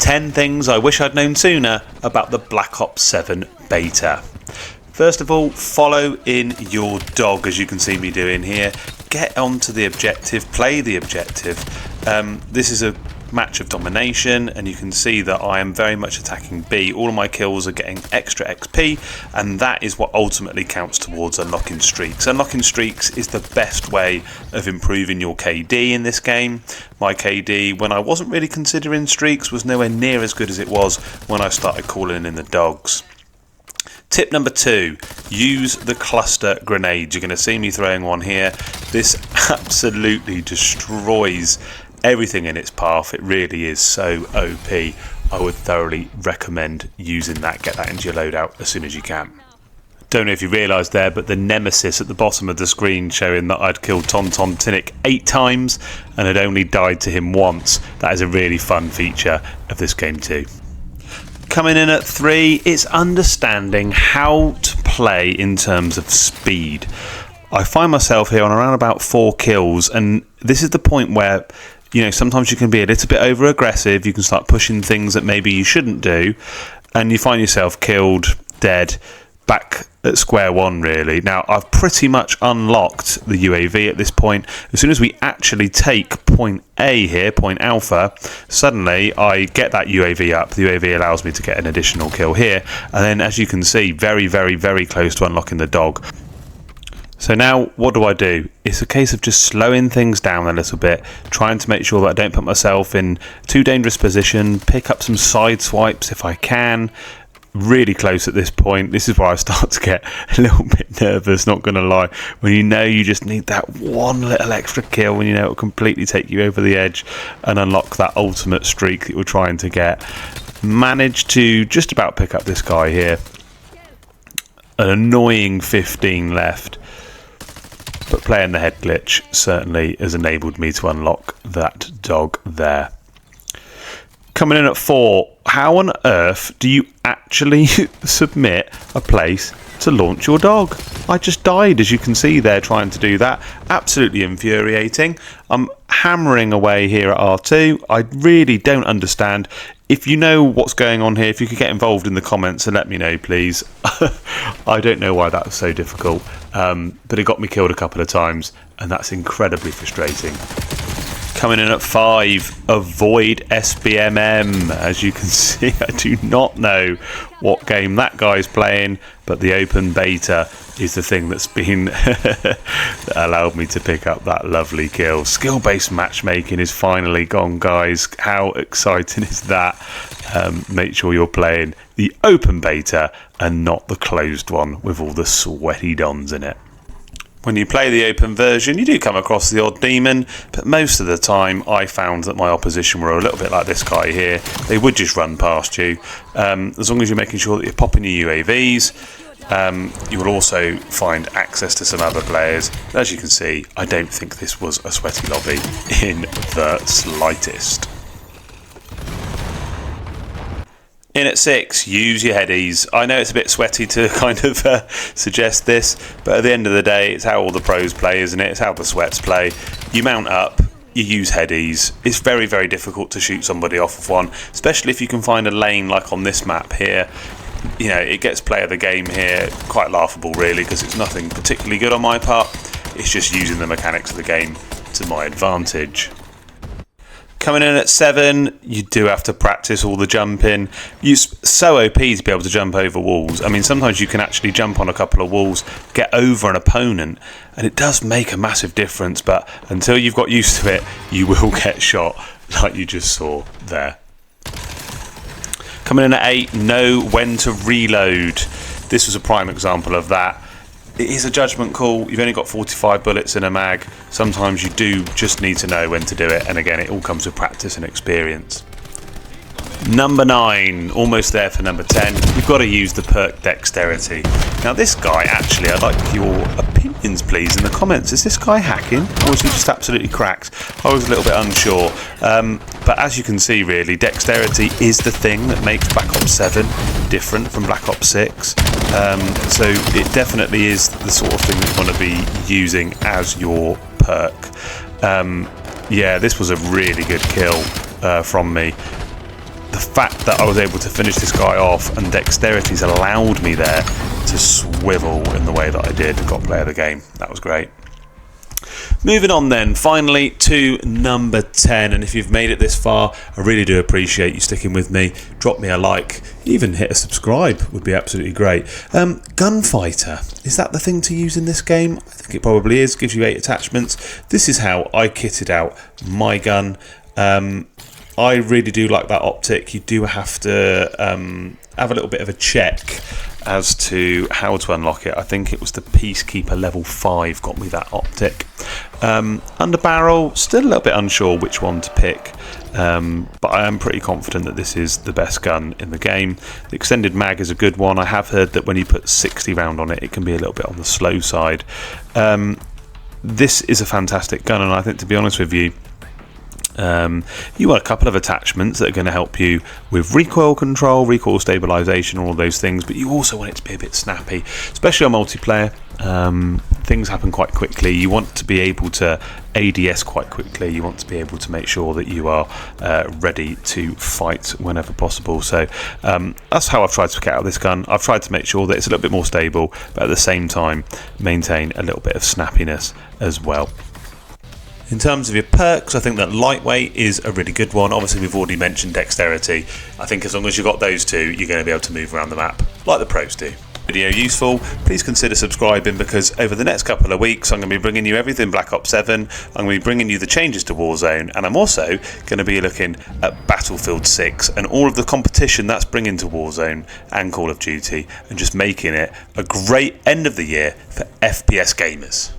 10 things I wish I'd known sooner about the Black Ops 7 beta. First of all, follow in your dog, as you can see me doing here. Get onto the objective, play the objective. This is a match of domination, and you can see that I am very much attacking B. All of my kills are getting extra XP, and that is what ultimately counts towards unlocking streaks. Unlocking streaks is the best way of improving your KD in this game. My KD, when I wasn't really considering streaks, was nowhere near as good as it was when I started calling in the dogs. Tip number 2, use the cluster grenades. You're going to see me throwing one here. This absolutely destroys everything in its path. It really is so OP. I would thoroughly recommend using that. Get that into your loadout as soon as you can. Don't know if you realised there, but the nemesis at the bottom of the screen showing that I'd killed Tonton Tinnick 8 times and had only died to him once. That is a really fun feature of this game too. Coming in at 3, it's understanding how to play in terms of speed. I find myself here on around about 4 kills, and this is the point where, you know, sometimes you can be a little bit over aggressive. You can start pushing things that maybe you shouldn't do, and you find yourself killed, dead, back at square one really. Now I've pretty much unlocked the UAV at this point. As soon as we actually take point A here, point Alpha, suddenly I get that UAV up. The UAV allows me to get an additional kill here, and then as you can see, very close to unlocking the dog. So now what do? It's a case of just slowing things down a little bit, trying to make sure that I don't put myself in too dangerous position, pick up some side swipes if I can. Really close at this point. This is where I start to get a little bit nervous, not going to lie, when you know you just need that one little extra kill, when you know it will completely take you over the edge and unlock that ultimate streak that you're trying to get. Managed to just about pick up this guy here. An annoying 15 left, but playing the head glitch certainly has enabled me to unlock that dog there. Coming in at 4, how on earth do you actually submit a place to launch your dog? I just died, as you can see there, trying to do that. Absolutely infuriating. I'm hammering away here at R2. I really don't understand. If you know what's going on here, if you could get involved in the comments and let me know, please. I don't know why that was so difficult, but it got me killed a couple of times, and that's incredibly frustrating. Coming in at 5, avoid SBMM. As you can see, I do not know what game that guy's playing, but the open beta is the thing that's been that allowed me to pick up that lovely kill. Skill-based matchmaking is finally gone, guys. How exciting is that? Make sure you're playing the open beta and not the closed one with all the sweaty dons in it. When you play the open version, you do come across the odd demon, but most of the time I found that my opposition were a little bit like this guy here. They would just run past you. As long as you're making sure that you're popping your UAVs, you will also find access to some other players. As you can see, I don't think this was a sweaty lobby in the slightest. In at 6, use your headies. I know it's a bit sweaty to kind of suggest this, but at the end of the day, it's how all the pros play, isn't it? It's how the sweats play. You mount up, you use headies. It's very difficult to shoot somebody off of one, especially if you can find a lane like on this map here. You know, it gets play of the game here. Quite laughable, really, because it's nothing particularly good on my part. It's just using the mechanics of the game to my advantage. Coming in at 7, you do have to practice all the jumping. It's so OP to be able to jump over walls. I mean, sometimes you can actually jump on a couple of walls, get over an opponent, and it does make a massive difference, but until you've got used to it, you will get shot, like you just saw there. Coming in at 8, know when to reload. This was a prime example of that. It is a judgment call. You've only got 45 bullets in a mag. Sometimes you do just need to know when to do it, and again, it all comes with practice and experience. Number 9, almost there for number 10. You've got to use the perk Dexterity. Now this guy, actually, I'd like your opinions please in the comments. Is this guy hacking, or is he just absolutely cracked? I was a little bit unsure, but as you can see really, Dexterity is the thing that makes Black Ops 7 different from Black Ops 6. So it definitely is the sort of thing that you want to be using as your perk. Yeah, this was a really good kill from me. The the fact that I was able to finish this guy off and dexterity's allowed me there to swivel in the way that I did, got player of the game. That was great. Moving on then, finally to number 10, and if you've made it this far, I really do appreciate you sticking with me. Drop me a like, even hit a subscribe would be absolutely great. Gunfighter, is that the thing to use in this game? I think it probably is, gives you 8 attachments. This is how I kitted out my gun. I really do like that optic. You do have to have a little bit of a check as to how to unlock it. I think it was the Peacekeeper level 5 got me that optic. Under barrel, still a little bit unsure which one to pick, but I am pretty confident that this is the best gun in the game. The extended mag is a good one. I have heard that when you put 60 round on it, it can be a little bit on the slow side. This is a fantastic gun, and I think, to be honest with you, you want a couple of attachments that are going to help you with recoil control, recoil stabilization, all those things, but you also want it to be a bit snappy, especially on multiplayer. Things happen quite quickly. You want to be able to ADS quite quickly. You want to be able to make sure that you are ready to fight whenever possible. So that's how I've tried to get out of this gun. I've tried to make sure that it's a little bit more stable, but at the same time maintain a little bit of snappiness as well. In terms of your perks, I think that lightweight is a really good one. Obviously, we've already mentioned dexterity. I think as long as you've got those two, you're going to be able to move around the map like the pros do. Video useful, please consider subscribing, because over the next couple of weeks I'm going to be bringing you everything Black Ops 7. I'm going to be bringing you the changes to Warzone, and I'm also going to be looking at Battlefield 6 and all of the competition that's bringing to Warzone and Call of Duty, and just making it a great end of the year for FPS gamers.